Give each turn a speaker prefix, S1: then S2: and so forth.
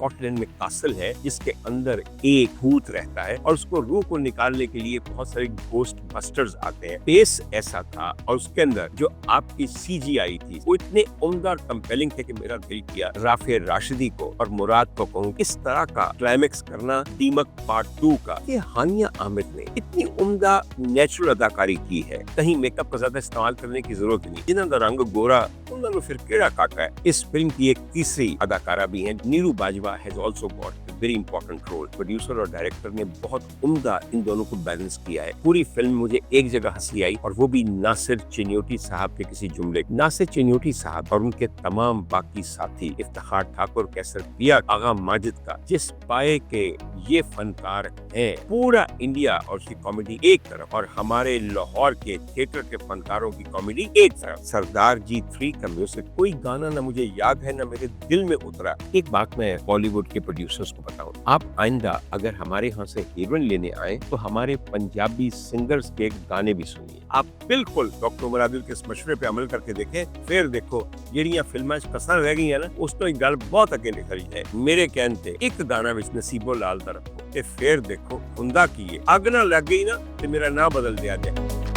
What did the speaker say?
S1: Scotland में castle है जिसके अंदर एक भूत रहता है और उसको रूह को निकालने के लिए बहुत सारे घोस्ट बस्टर्स आते हैं। पेस ऐसा था और उसके अंदर जो आपकी सीजीआई थी वो इतने उम्दा और कंपेलिंग थे कि मेरा दिल किया राफे राशिदी को और मुराद को कहूँ किस तरह का क्लाइमेक्स करना दीमक पार्ट 2 का। ये हानिया आमिर ने इतनी उम्दा नेचुरल अदाकारी की है, कहीं मेकअप का ज्यादा इस्तेमाल करने की जरूरत नहीं। जिन्होंने रंग गोरा उन्होंने फिर केड़ा काटा है। इस फिल्म की एक तीसरी अदाकारा भी है, Neeru Bajwa has also got very important role. Producer और डायरेक्टर ने बहुत उम्दा इन दोनों को बैलेंस किया है। पूरी फिल्म मुझे एक जगह हंसी आई और वो भी नासिर चिन्योटी साहब के किसी जुमले। नासिर चिन्योटी साहब और उनके तमाम बाकी साथी इफ्तिखार ठाकुर, कैसर पिया, आगा माजिद का जिस पाए के ये फनकार हैं, पूरा इंडिया और उसकी कॉमेडी एक तरफ और हमारे लाहौर के थिएटर के फनकारों की कॉमेडी एक तरफ। सरदार जी 3 का म्यूजिक कोई गाना ना मुझे याद है ना मेरे दिल में उतरा। एक बात मैं बॉलीवुड के प्रोड्यूसर्स को बताऊं, आप आइंदा अगर हमारे यहाँ से हीरोइन लेने आए तो हमारे पंजाबी सिंगर्स के गाने भी सुनिए। आप बिल्कुल डॉक्टर उमर आदिल के इस मशवरे पे अमल करके देखें, फिर देखो ਜਿਹੜੀਆਂ ਫਿਲਮਾਂ 'ਚ ਕਸਾਂ ਰਹਿ ਗਈਆਂ ਨਾ ਉਸ ਤੋਂ ਇੱਕ ਗੱਲ ਬਹੁਤ ਅੱਗੇ ਨਿਕਲ ਜਾਏ। ਮੇਰੇ ਕਹਿਣ ਤੇ ਇੱਕ ਗਾਣਾ ਵਿੱਚ ਨਸੀਬੋ ਲਾਲ ਦਾ ਰੱਖੋ ਤੇ ਫਿਰ ਦੇਖੋ ਹੁੰਦਾ ਕੀ ਹੈ। ਅੱਗ ਨਾ ਲੱਗ ਗਈ ਨਾ ਤੇ ਮੇਰਾ ਨਾਂ ਬਦਲ ਦਿਆ ਜਾਏ।